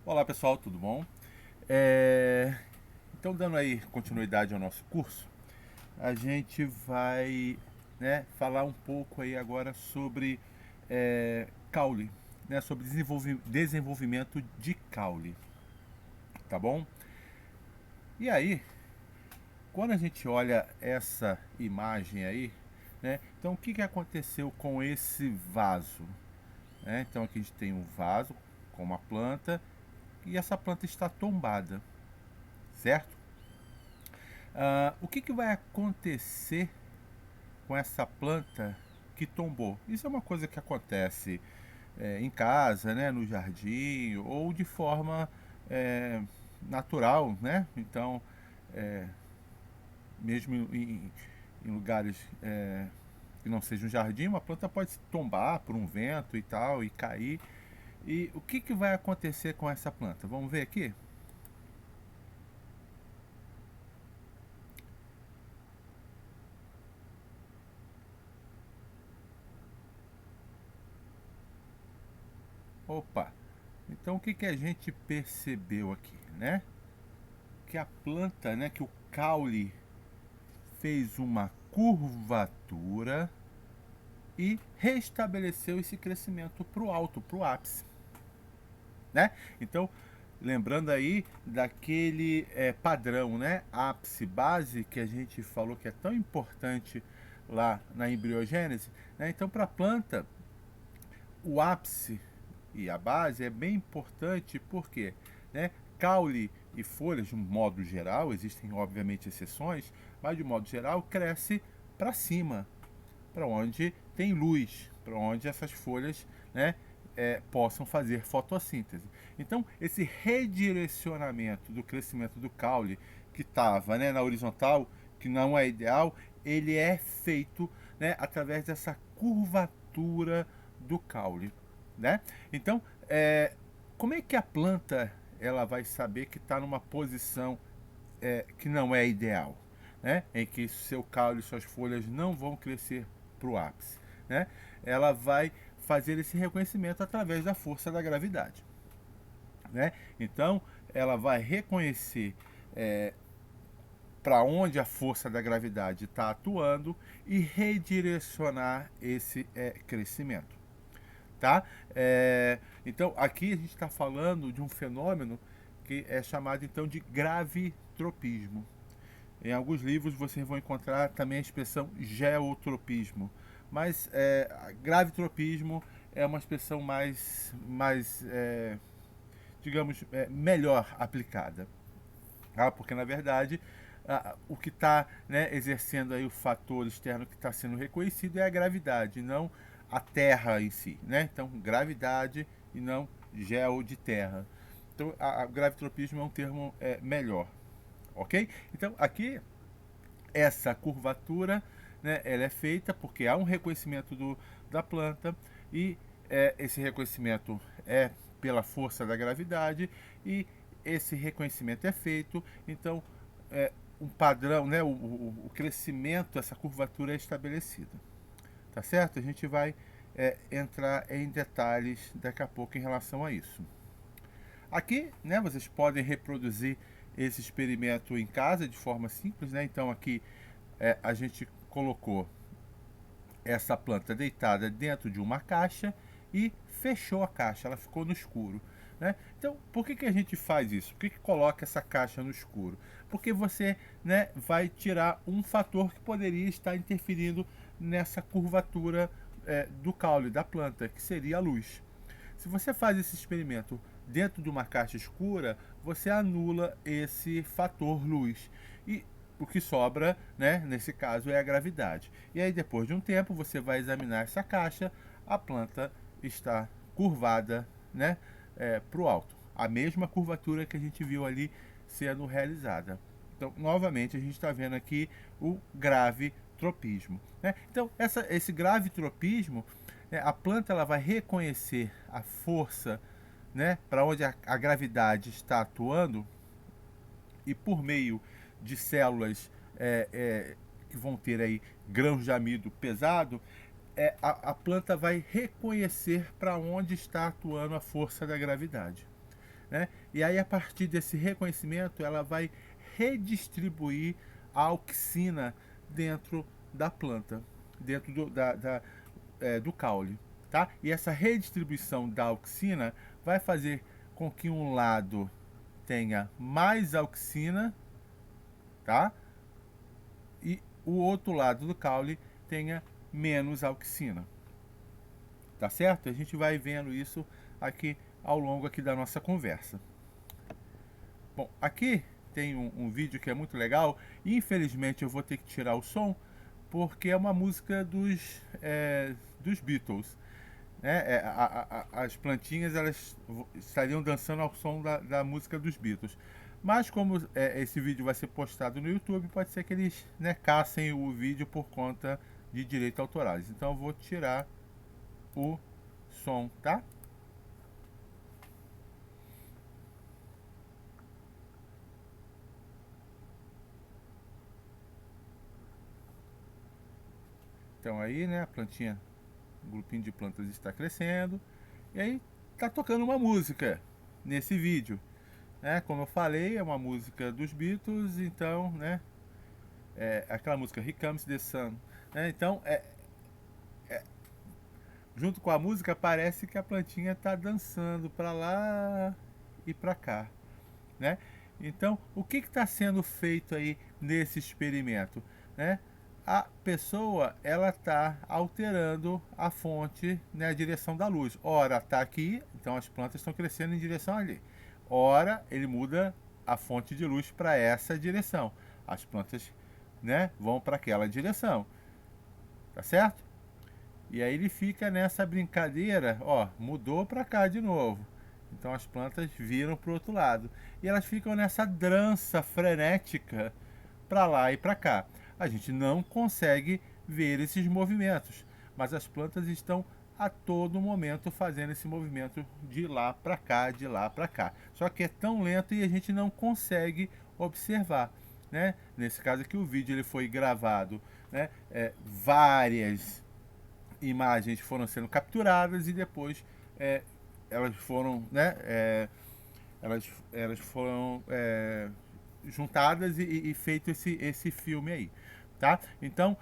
Olá pessoal, tudo bom? É, Então, dando aí continuidade ao nosso curso, a gente vai, falar um pouco aí agora sobre caule, sobre desenvolvimento de caule, tá bom? E aí, quando a gente olha essa imagem aí, então o que aconteceu com esse vaso? Então aqui a gente tem um vaso com uma planta e essa planta está tombada, certo? O que vai acontecer com essa planta que tombou? Isso é uma coisa que acontece em casa, no jardim ou de forma é, natural, né? Então, é, mesmo em lugares que não seja um jardim, uma planta pode tombar por um vento e tal e cair. E o que vai acontecer com essa planta? Vamos ver aqui? Opa! Então o que a gente percebeu aqui, né? Que a planta, que o caule fez uma curvatura e restabeleceu esse crescimento para o alto, para o ápice, né? Então, lembrando aí daquele padrão, né? Ápice, base, que a gente falou que é tão importante lá na embriogênese, né? Então, para a planta, o ápice e a base é bem importante porque, caule e folhas, de um modo geral, existem obviamente exceções, mas de um modo geral cresce para cima, para onde tem luz, para onde essas folhas possam fazer fotossíntese. Então, esse redirecionamento do crescimento do caule, que estava na horizontal, que não é ideal, ele é feito através dessa curvatura do caule. Né? Então, como é que a planta ela vai saber que está numa posição que não é ideal, em que seu caule e suas folhas não vão crescer para o ápice? Né? Ela vai fazer esse reconhecimento através da força da gravidade. Né? Então, ela vai reconhecer para onde a força da gravidade está atuando e redirecionar esse crescimento. Tá? Então, aqui a gente está falando de um fenômeno que é chamado então de gravitropismo. Em alguns livros vocês vão encontrar também a expressão geotropismo, mas gravitropismo é uma expressão mais digamos, melhor aplicada. Porque na verdade o que está exercendo aí o fator externo que está sendo reconhecido é a gravidade, não a Terra em si. Então, gravidade e não gel de terra. Então, a gravitropismo é um termo melhor. Ok? Então, aqui, essa curvatura ela é feita porque há um reconhecimento da planta e esse reconhecimento é pela força da gravidade e esse reconhecimento é feito, então um padrão, o crescimento, essa curvatura é estabelecida. Tá certo? A gente vai entrar em detalhes daqui a pouco em relação a isso. Aqui, vocês podem reproduzir esse experimento em casa de forma simples, Então aqui a gente colocou essa planta deitada dentro de uma caixa e fechou a caixa, ela ficou no escuro. Então, por que a gente faz isso? Por que coloca essa caixa no escuro? Porque você vai tirar um fator que poderia estar interferindo nessa curvatura do caule da planta, que seria a luz. Se você faz esse experimento dentro de uma caixa escura, você anula esse fator luz. E o que sobra, nesse caso, é a gravidade. E aí, depois de um tempo, você vai examinar essa caixa, a planta está curvada para o alto. A mesma curvatura que a gente viu ali sendo realizada. Então, novamente, a gente está vendo aqui o gravitropismo. Então, esse gravitropismo, a planta ela vai reconhecer a força para onde a gravidade está atuando e por meio de células que vão ter aí grãos de amido pesado, a planta vai reconhecer para onde está atuando a força da gravidade. né? E aí, a partir desse reconhecimento, ela vai redistribuir a auxina dentro da planta, dentro do caule, tá? E essa redistribuição da auxina vai fazer com que um lado tenha mais auxina, tá? E o outro lado do caule tenha menos auxina, tá certo? A gente vai vendo isso aqui ao longo aqui da nossa conversa. Bom, aqui tem um vídeo que é muito legal. Infelizmente eu vou ter que tirar o som porque é uma música dos Beatles, né? As plantinhas elas estariam dançando ao som da música dos Beatles. Mas como esse vídeo vai ser postado no YouTube, pode ser que eles, né, caçem o vídeo por conta de direitos autorais. Então eu vou tirar o som, tá? Então aí, né, a plantinha, o grupinho de plantas está crescendo. E aí tá tocando uma música nesse vídeo, né? Como eu falei, é uma música dos Beatles, então, né, aquela música Here Comes the Sun, né? Então, junto com a música parece que a plantinha tá dançando para lá e para cá, né? Então, o que está sendo feito aí nesse experimento, né? A pessoa ela está alterando a fonte, né, a direção da luz. Ora está aqui, então as plantas estão crescendo em direção ali. Ora ele muda a fonte de luz para essa direção. As plantas, né, vão para aquela direção, tá certo? E aí ele fica nessa brincadeira, ó, mudou para cá de novo. Então as plantas viram para o outro lado. E elas ficam nessa dança frenética para lá e para cá. A gente não consegue ver esses movimentos, mas as plantas estão a todo momento fazendo esse movimento de lá para cá, de lá para cá. Só que é tão lento e a gente não consegue observar, né? Nesse caso aqui o vídeo ele foi gravado, né? Várias imagens foram sendo capturadas e depois elas foram, né? Elas foram juntadas e feito esse filme aí, tá? Então,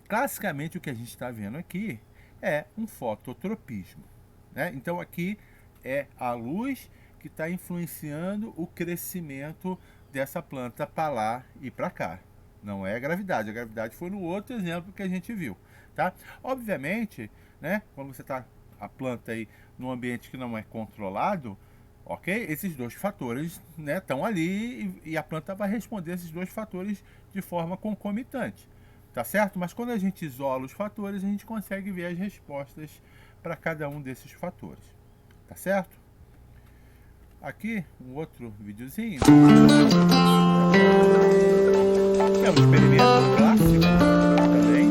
classicamente o que a gente está vendo aqui é um fototropismo, né? Então aqui é a luz que está influenciando o crescimento dessa planta para lá e para cá. Não é a gravidade foi no outro exemplo que a gente viu, tá? Obviamente, né, quando você está a planta aí num ambiente que não é controlado, ok? Esses dois fatores, né, estão ali e a planta vai responder esses dois fatores de forma concomitante, tá certo? Mas quando a gente isola os fatores, a gente consegue ver as respostas para cada um desses fatores, tá certo? Aqui um outro videozinho, que é um experimento clássico também,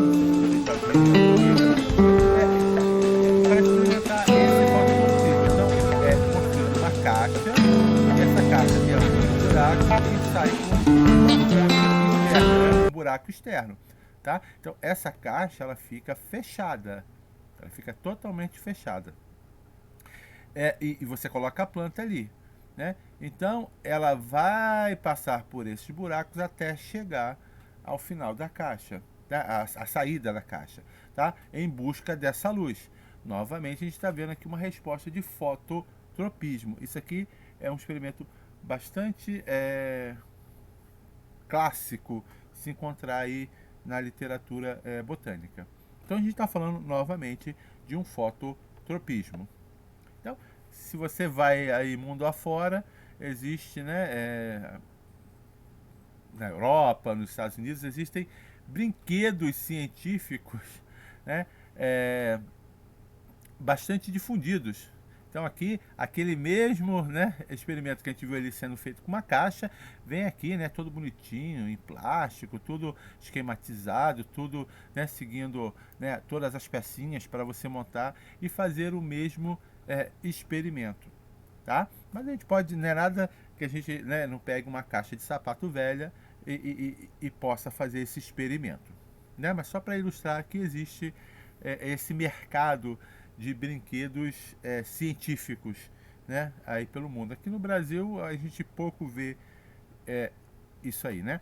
para experimentar esse fotossíntese. Então, construir uma caixa, e essa caixa tem um buraco e sai com um buraco externo, tá? Então, essa caixa ela fica fechada, ela fica totalmente fechada. E você coloca a planta ali, né? Então ela vai passar por esses buracos até chegar ao final da caixa, tá? A saída da caixa, tá? Em busca dessa luz. Novamente a gente está vendo aqui uma resposta de fototropismo. Isso aqui é um experimento bastante clássico se encontrar aí na literatura botânica. Então a gente está falando novamente de um fototropismo. Então, se você vai aí mundo afora, existe, né, na Europa, nos Estados Unidos, existem brinquedos científicos, né, bastante difundidos. Então aqui, aquele mesmo, né, experimento que a gente viu ali sendo feito com uma caixa, vem aqui, né, todo bonitinho, em plástico, tudo esquematizado, tudo, né, seguindo, né, todas as pecinhas para você montar e fazer o mesmo experimento, tá? Mas a gente pode, não é nada que a gente, né, não pegue uma caixa de sapato velha e possa fazer esse experimento, né? Mas só para ilustrar que existe esse mercado de brinquedos científicos, né, aí pelo mundo. Aqui no Brasil a gente pouco vê isso aí, né?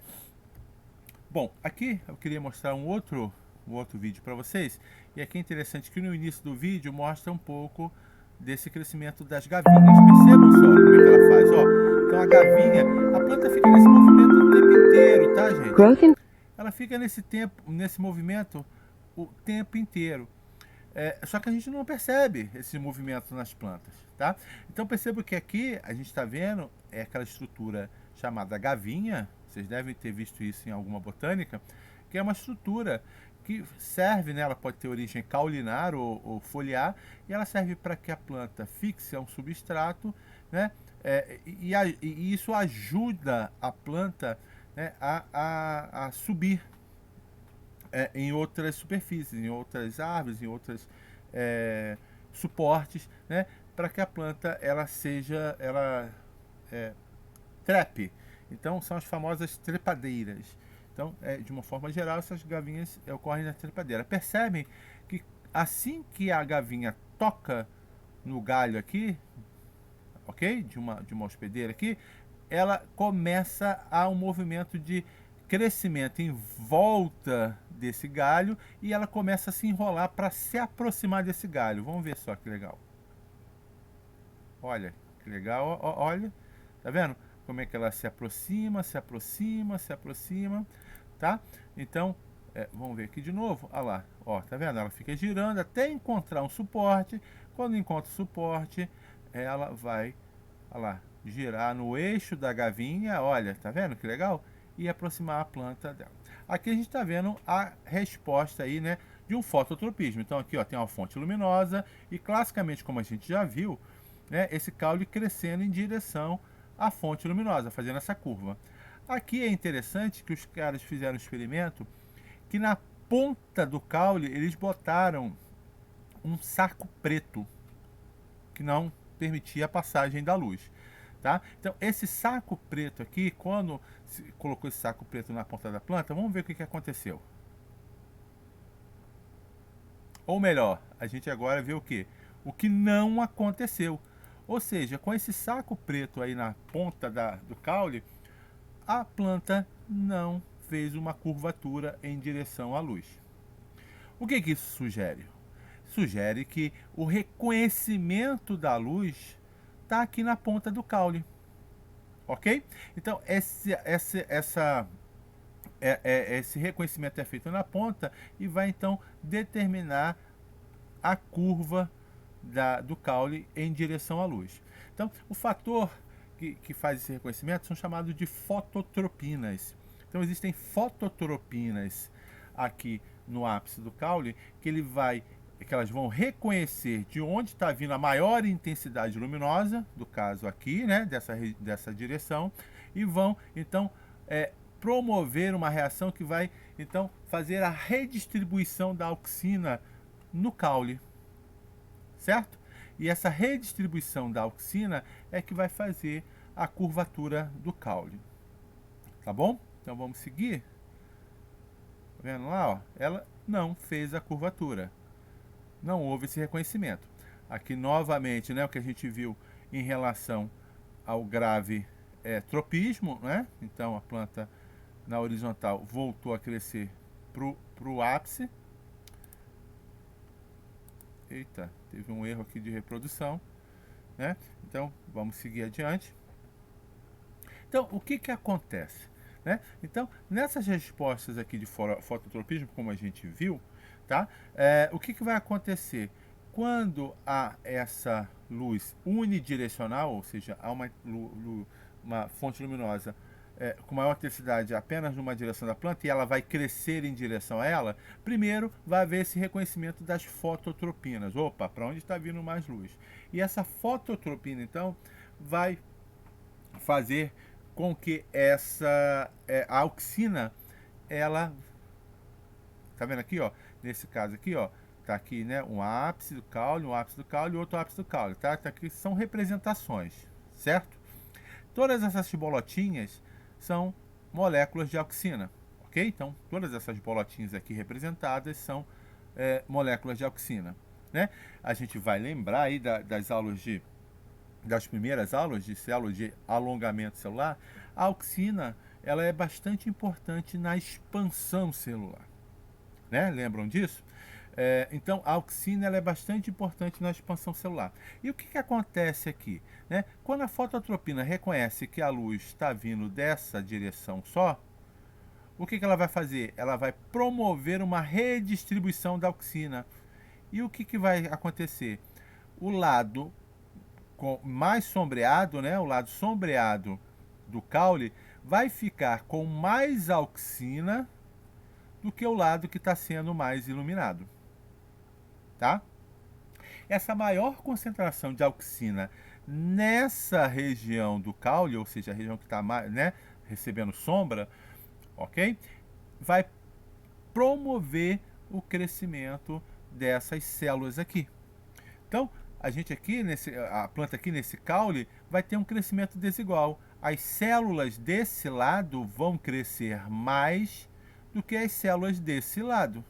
Bom, aqui eu queria mostrar um outro vídeo para vocês, e aqui é interessante que no início do vídeo mostra um pouco desse crescimento das gavinhas. Percebam só como é que ela faz, ó. Então a gavinha, a planta fica nesse movimento o tempo inteiro, tá, gente? Ela fica nesse movimento o tempo inteiro. Só que a gente não percebe esse movimento nas plantas, tá? Então perceba que aqui a gente está vendo aquela estrutura chamada gavinha. Vocês devem ter visto isso em alguma botânica, que é uma estrutura que serve, né? Ela pode ter origem caulinar ou foliar, e ela serve para que a planta fixe a um substrato, né? E isso ajuda a planta, né, a subir em outras superfícies, em outras árvores, em outros suportes, né, para que a planta trepe. Então são as famosas trepadeiras. Então, de uma forma geral, essas gavinhas ocorrem na trepadeira. Percebem que assim que a gavinha toca no galho aqui, ok? De uma hospedeira aqui, ela começa a um movimento de crescimento em volta desse galho, e ela começa a se enrolar para se aproximar desse galho. Vamos ver só que legal. Olha, que legal, olha. Tá vendo como é que ela se aproxima, se aproxima, se aproxima, tá? Então, vamos ver aqui de novo. Olha lá, ó, tá vendo? Ela fica girando até encontrar um suporte. Quando encontra o suporte, ela vai, olha lá, girar no eixo da gavinha, olha, tá vendo que legal? E aproximar a planta dela. Aqui a gente está vendo a resposta aí, né, de um fototropismo. Então aqui, ó, tem uma fonte luminosa e classicamente, como a gente já viu, né, esse caule crescendo em direção à fonte luminosa, fazendo essa curva. Aqui é interessante que os caras fizeram um experimento que na ponta do caule eles botaram um saco preto que não permitia a passagem da luz. Tá? Então, esse saco preto aqui, quando se colocou esse saco preto na ponta da planta, vamos ver o que aconteceu. Ou melhor, a gente agora vê o que? O que não aconteceu. Ou seja, com esse saco preto aí na ponta do caule, a planta não fez uma curvatura em direção à luz. O que isso sugere? Sugere que o reconhecimento da luz está aqui na ponta do caule, ok? Então esse reconhecimento é feito na ponta e vai então determinar a curva do caule em direção à luz. Então o fator que faz esse reconhecimento são chamados de fototropinas. Então existem fototropinas aqui no ápice do caule que elas vão reconhecer de onde está vindo a maior intensidade luminosa, do caso aqui, né, dessa direção, e vão então promover uma reação que vai então fazer a redistribuição da auxina no caule, certo? E essa redistribuição da auxina é que vai fazer a curvatura do caule, tá bom? Então vamos seguir. Tá vendo lá, ó? Ela não fez a curvatura. Não houve esse reconhecimento. Aqui novamente, né, o que a gente viu em relação ao grave tropismo, né? Então a planta na horizontal voltou a crescer para o ápice. Eita, teve um erro aqui de reprodução, né? Então vamos seguir adiante. Então o que acontece, né? Então nessas respostas aqui de fototropismo, como a gente viu, tá? O que vai acontecer? Quando há essa luz unidirecional, ou seja, há uma fonte luminosa com maior intensidade apenas numa direção da planta e ela vai crescer em direção a ela, primeiro vai haver esse reconhecimento das fototropinas. Opa, para onde está vindo mais luz? E essa fototropina, então, vai fazer com que a auxina, ela... Tá vendo aqui, ó? Nesse caso aqui, ó, tá aqui, né, um ápice do caule e outro ápice do caule, tá? Tá aqui, são representações, certo? Todas essas bolotinhas são moléculas de auxina, ok? Então, todas essas bolotinhas aqui representadas são moléculas de auxina. né? A gente vai lembrar aí das primeiras aulas de células de alongamento celular. A auxina, ela é bastante importante na expansão celular, né? Lembram disso? Então, a auxina, ela é bastante importante na expansão celular. E o que acontece aqui, né? Quando a fototropina reconhece que a luz está vindo dessa direção só, o que ela vai fazer? Ela vai promover uma redistribuição da auxina. E o que vai acontecer? O lado mais sombreado, né, o lado sombreado do caule, vai ficar com mais auxina do que o lado que está sendo mais iluminado. Tá? Essa maior concentração de auxina nessa região do caule, ou seja, a região que está, né, recebendo sombra, ok? Vai promover o crescimento dessas células aqui. Então, a planta aqui nesse caule vai ter um crescimento desigual. As células desse lado vão crescer mais do que as células desse lado.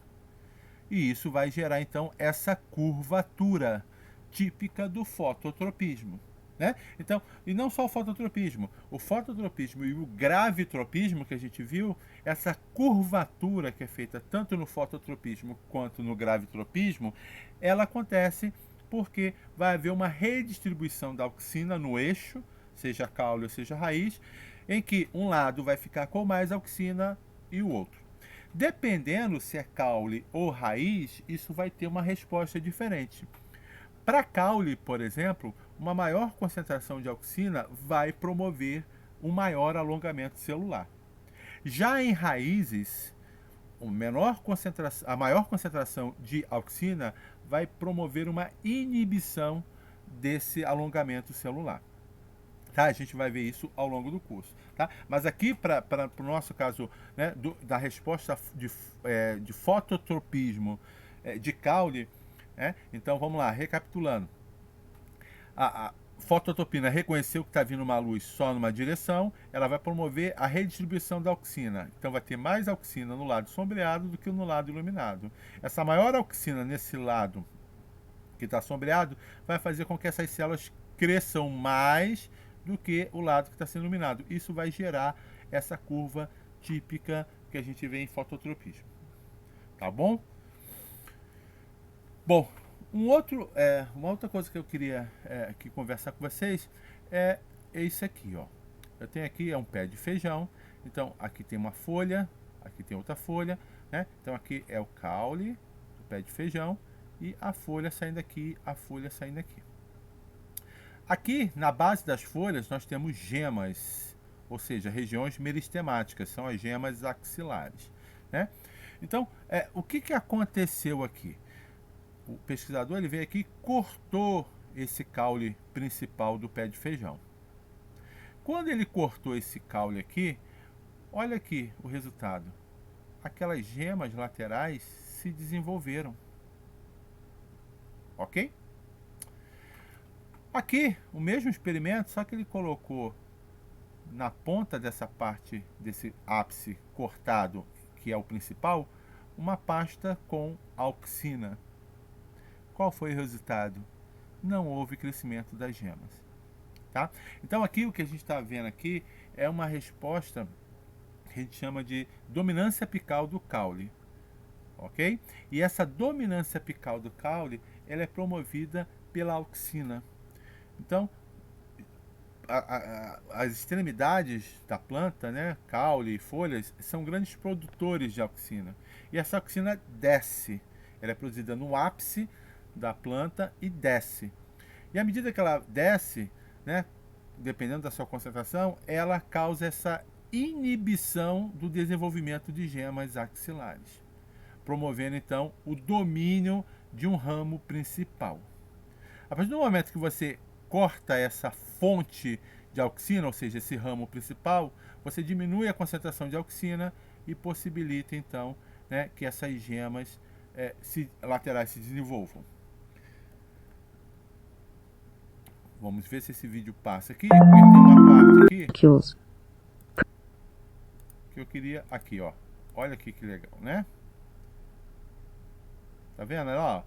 E isso vai gerar, então, essa curvatura típica do fototropismo, né? Então, e não só o fototropismo e o gravitropismo que a gente viu, essa curvatura que é feita tanto no fototropismo quanto no gravitropismo, ela acontece porque vai haver uma redistribuição da auxina no eixo, seja caule ou seja raiz, em que um lado vai ficar com mais auxina e o outro. Dependendo se é caule ou raiz, isso vai ter uma resposta diferente. Para caule, por exemplo, uma maior concentração de auxina vai promover um maior alongamento celular. Já em raízes, a maior concentração de auxina vai promover uma inibição desse alongamento celular. Tá? A gente vai ver isso ao longo do curso. Tá? Mas aqui, para o nosso caso, né, da resposta de fototropismo de caule, então vamos lá, recapitulando. A fototropina reconheceu que está vindo uma luz só numa direção, ela vai promover a redistribuição da auxina. Então vai ter mais auxina no lado sombreado do que no lado iluminado. Essa maior auxina nesse lado que está sombreado vai fazer com que essas células cresçam mais do que o lado que está sendo iluminado. Isso vai gerar essa curva típica que a gente vê em fototropismo. Tá bom? Bom, uma outra coisa que eu queria aqui conversar com vocês é isso aqui, ó. Eu tenho aqui um pé de feijão, então aqui tem uma folha, aqui tem outra folha, né? Então aqui é o caule do pé de feijão e a folha saindo aqui, a folha saindo aqui. Aqui na base das folhas nós temos gemas, ou seja, regiões meristemáticas, são as gemas axilares, né? Então, o que aconteceu aqui? O pesquisador ele veio aqui e cortou esse caule principal do pé de feijão. Quando ele cortou esse caule aqui, olha aqui o resultado. Aquelas gemas laterais se desenvolveram. Ok? Aqui, o mesmo experimento, só que ele colocou na ponta dessa parte, desse ápice cortado, que é o principal, uma pasta com auxina. Qual foi o resultado? Não houve crescimento das gemas. Tá? Então aqui o que a gente está vendo aqui é uma resposta que a gente chama de dominância apical do caule. Ok? E essa dominância apical do caule ela é promovida pela auxina. Então, as extremidades da planta, né, caule e folhas, são grandes produtores de auxina. E essa auxina desce. Ela é produzida no ápice da planta e desce. E à medida que ela desce, né, dependendo da sua concentração, ela causa essa inibição do desenvolvimento de gemas axilares, promovendo então o domínio de um ramo principal. A partir do momento que você corta essa fonte de auxina, ou seja, esse ramo principal, você diminui a concentração de auxina e possibilita então, né, que essas gemas laterais se desenvolvam. Vamos ver se esse vídeo passa aqui, porque tem uma parte aqui que eu queria... Aqui, ó. Olha aqui que legal, né? Tá vendo? Ó,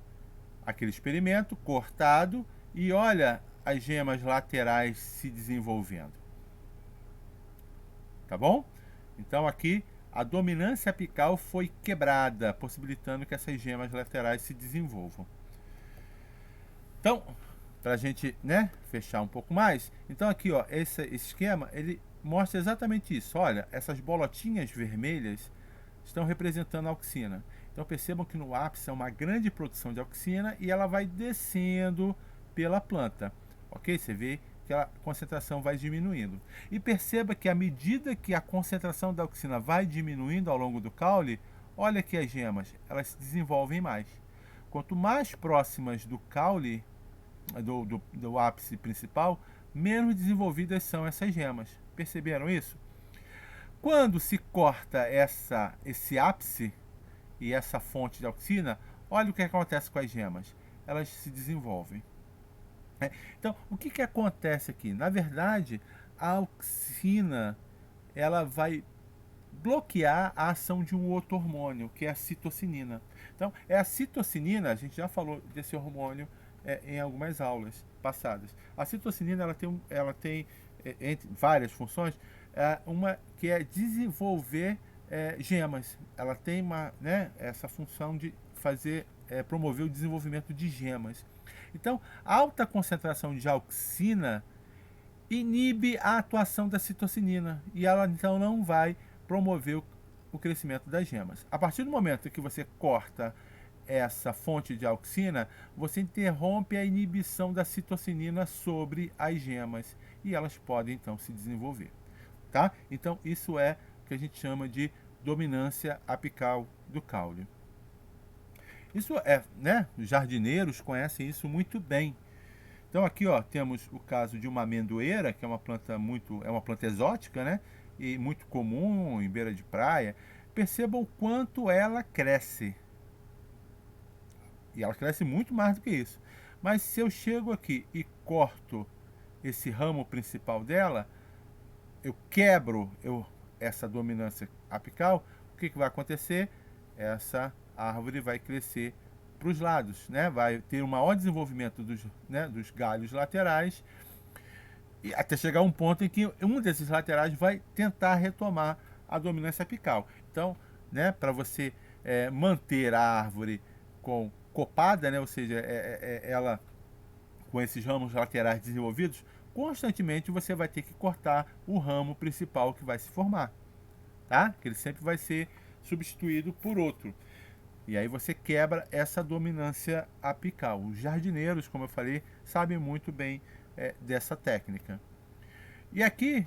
aquele experimento cortado e olha as gemas laterais se desenvolvendo. Tá bom? Então aqui a dominância apical foi quebrada, possibilitando que essas gemas laterais se desenvolvam. Então, para a gente, né, fechar um pouco mais, então aqui, ó, esse esquema ele mostra exatamente isso. Olha, essas bolotinhas vermelhas estão representando a auxina. Então percebam que no ápice é uma grande produção de auxina e ela vai descendo pela planta, ok? Você vê que a concentração vai diminuindo. E perceba que à medida que a concentração da auxina vai diminuindo ao longo do caule, olha que as gemas, elas se desenvolvem mais. Quanto mais próximas do caule, do ápice principal, menos desenvolvidas são essas gemas. Perceberam isso? Quando se corta esse ápice e essa fonte de auxina, olha o que acontece com as gemas. Elas se desenvolvem. Então, o que acontece aqui? Na verdade, a auxina ela vai bloquear a ação de um outro hormônio, que é a citocinina. Então, é a citocinina, a gente já falou desse hormônio em algumas aulas passadas. A citocinina ela tem entre várias funções, uma que é desenvolver gemas. Ela tem essa função de promover o desenvolvimento de gemas. Então, alta concentração de auxina inibe a atuação da citocinina e ela então não vai promover o crescimento das gemas. A partir do momento que você corta essa fonte de auxina, você interrompe a inibição da citocinina sobre as gemas e elas podem então se desenvolver, tá? Então isso é o que a gente chama de dominância apical do caule. Isso os jardineiros conhecem isso muito bem. Então aqui, ó, temos o caso de uma amendoeira, que é uma planta exótica, né? E muito comum em beira de praia. Percebam o quanto ela cresce. E ela cresce muito mais do que isso. Mas se eu chego aqui e corto esse ramo principal dela, eu quebro essa dominância apical, o que vai acontecer? Essa árvore vai crescer para os lados, né? Vai ter um maior desenvolvimento dos galhos laterais, e até chegar a um ponto em que um desses laterais vai tentar retomar a dominância apical. Então, para você manter a árvore copada, né? Ou seja, ela com esses ramos laterais desenvolvidos, constantemente você vai ter que cortar o ramo principal que vai se formar, tá? Que ele sempre vai ser substituído por outro. E aí você quebra essa dominância apical. Os jardineiros, como eu falei, sabem muito bem dessa técnica. E aqui,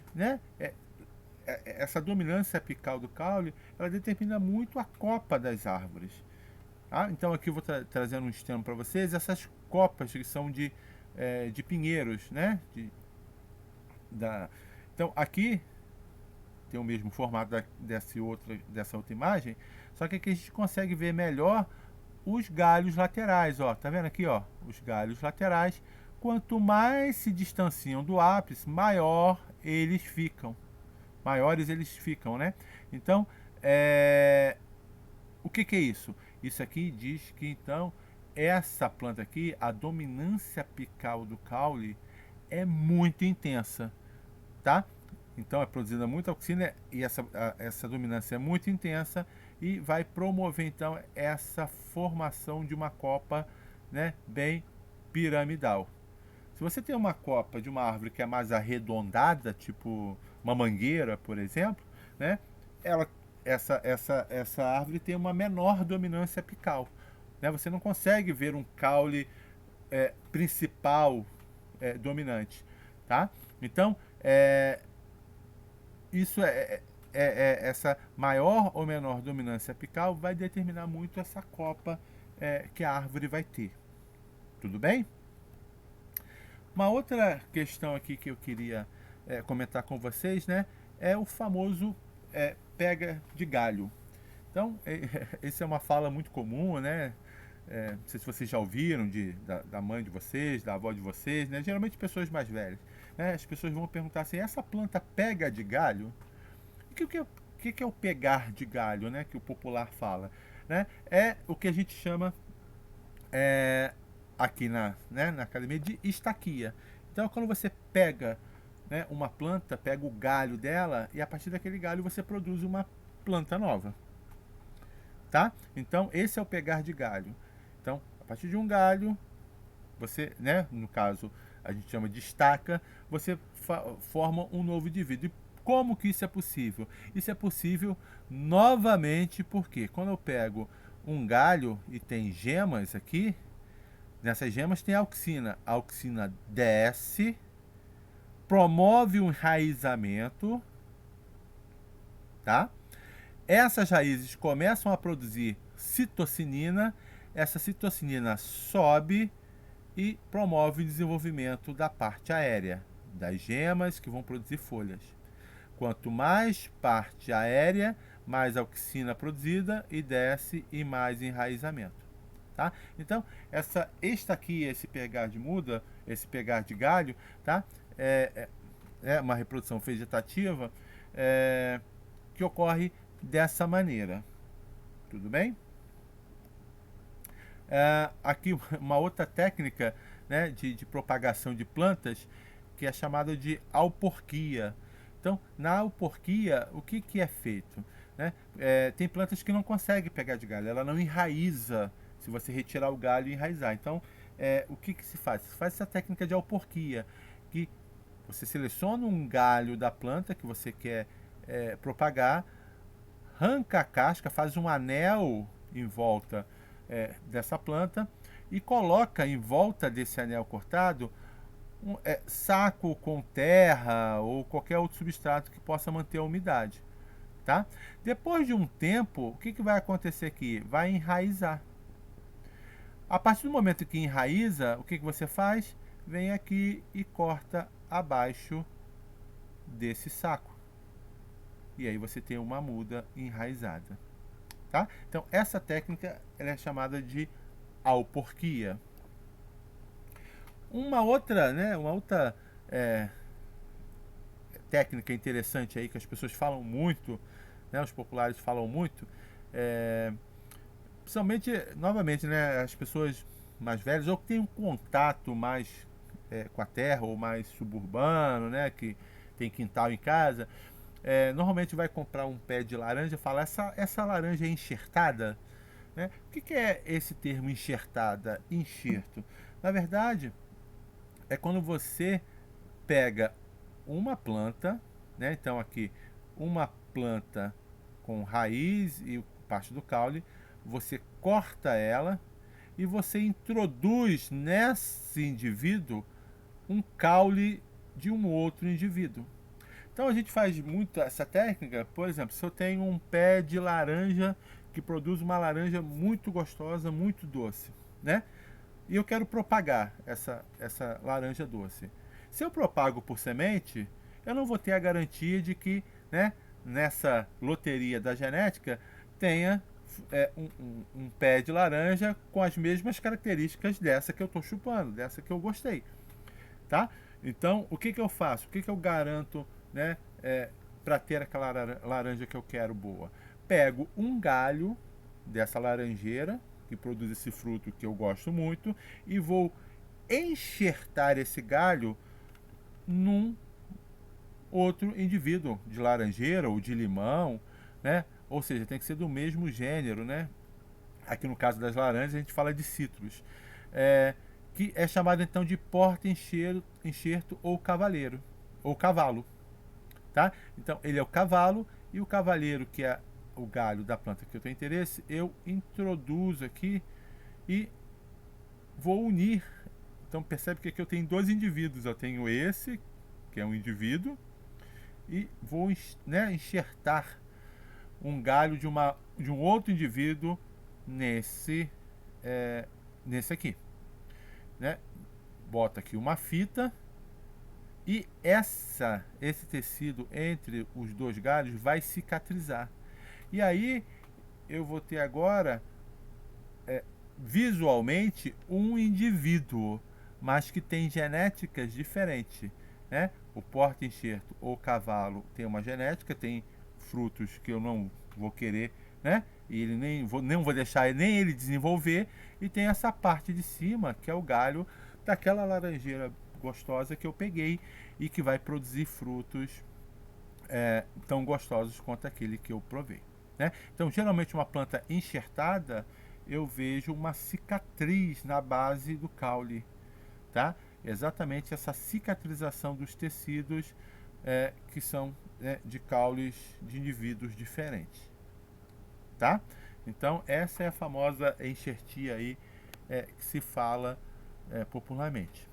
essa dominância apical do caule, ela determina muito a copa das árvores. Tá? Então aqui eu vou trazendo um extremo para vocês, essas copas que são de pinheiros, né? Então aqui tem o mesmo formato dessa outra imagem, só que aqui a gente consegue ver melhor os galhos laterais, ó. Tá vendo aqui, ó? Os galhos laterais. Quanto mais se distanciam do ápice, maiores eles ficam, né? Então, o que é isso? Isso aqui diz que então essa planta aqui, a dominância apical do caule é muito intensa, tá? Então é produzida muita auxina e essa dominância é muito intensa e vai promover então essa formação de uma copa, né, bem piramidal. Se você tem uma copa de uma árvore que é mais arredondada, tipo uma mangueira, por exemplo, né, essa árvore tem uma menor dominância apical, né? Você não consegue ver um caule principal dominante, tá? Então, isso essa maior ou menor dominância apical vai determinar muito essa copa que a árvore vai ter. Tudo bem? Uma outra questão aqui que eu queria comentar com vocês, né, é o famoso pega de galho. Então, essa é uma fala muito comum, né? Não sei se vocês já ouviram da mãe de vocês, da avó de vocês, né? Geralmente pessoas mais velhas. Né? As pessoas vão perguntar assim, essa planta pega de galho? O que é o pegar de galho, né? Que o popular fala? Né? É o que a gente chama aqui na academia de estaquia. Então, quando você pega, né, uma planta, pega o galho dela e a partir daquele galho você produz uma planta nova, tá? Então, esse é o pegar de galho. Então, a partir de um galho, você, né, no caso, a gente chama de estaca, você forma um novo indivíduo. E como que isso é possível? Isso é possível novamente porque quando eu pego um galho e tem gemas aqui, nessas gemas tem a auxina desce, promove um enraizamento, tá? Essas raízes começam a produzir citocinina, essa citocinina sobe e promove o desenvolvimento da parte aérea, das gemas que vão produzir folhas. Quanto mais parte aérea, mais auxina produzida e desce e mais enraizamento. Tá? Então, essa estaquia, esse pegar de muda, esse pegar de galho, tá? É uma reprodução vegetativa que ocorre dessa maneira. Tudo bem? Aqui uma outra técnica, né, de propagação de plantas que é chamada de alporquia. Então, na alporquia, o que é feito? Né? Tem plantas que não conseguem pegar de galho, ela não enraiza se você retirar o galho e enraizar. Então, o que se faz? Se faz essa técnica de alporquia, que você seleciona um galho da planta que você quer propagar, arranca a casca, faz um anel em volta dessa planta e coloca em volta desse anel cortado saco com terra ou qualquer outro substrato que possa manter a umidade, tá? Depois de um tempo, o que vai acontecer aqui? Vai enraizar. A partir do momento que enraiza, o que você faz? Vem aqui e corta abaixo desse saco. E aí você tem uma muda enraizada. Tá? Então, essa técnica ela é chamada de alporquia. Uma outra técnica interessante aí que as pessoas falam muito, né, os populares falam muito, principalmente, novamente, né, as pessoas mais velhas ou que têm um contato mais com a terra ou mais suburbano, né, que tem quintal em casa, normalmente vai comprar um pé de laranja e fala, essa laranja é enxertada? Né? O que é esse termo enxertada? Enxerto. Na verdade, é quando você pega uma planta, né? Então aqui, uma planta com raiz e parte do caule, você corta ela e você introduz nesse indivíduo um caule de um outro indivíduo. Então a gente faz muito essa técnica, por exemplo, se eu tenho um pé de laranja que produz uma laranja muito gostosa, muito doce, né? E eu quero propagar essa laranja doce. Se eu propago por semente, eu não vou ter a garantia de que, né, nessa loteria da genética tenha um pé de laranja com as mesmas características dessa que eu estou chupando, dessa que eu gostei, tá? Então, o que eu faço? O que eu garanto, né, para ter aquela laranja que eu quero boa? Pego um galho dessa laranjeira que produz esse fruto que eu gosto muito e vou enxertar esse galho num outro indivíduo de laranjeira ou de limão, né? Ou seja, tem que ser do mesmo gênero, né? Aqui no caso das laranjas a gente fala de citros, que é chamado então de porta-enxerto ou cavaleiro ou cavalo, tá? Então ele é o cavalo e o cavaleiro, que é o galho da planta que eu tenho interesse, eu introduzo aqui e vou unir. Então percebe que aqui eu tenho dois indivíduos, eu tenho esse que é um indivíduo e vou, né, enxertar um galho de um outro indivíduo nesse aqui, né? Bota aqui uma fita e esse tecido entre os dois galhos vai cicatrizar. E aí eu vou ter agora visualmente um indivíduo, mas que tem genéticas diferentes, né? O porta-enxerto ou cavalo tem uma genética, tem frutos que eu não vou querer né? E ele não vou deixar nem ele desenvolver. E tem essa parte de cima, que é o galho daquela laranjeira gostosa que eu peguei e que vai produzir frutos tão gostosos quanto aquele que eu provei, né? Então, geralmente uma planta enxertada, eu vejo uma cicatriz na base do caule, tá? Exatamente essa cicatrização dos tecidos que são de caules de indivíduos diferentes, tá? Então, essa é a famosa enxertia aí que se fala popularmente.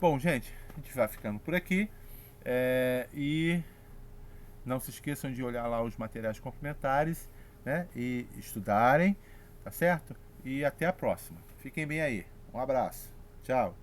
Bom, gente, a gente vai ficando por aqui. E não se esqueçam de olhar lá os materiais complementares, né? E estudarem, tá certo? E até a próxima. Fiquem bem aí. Um abraço. Tchau.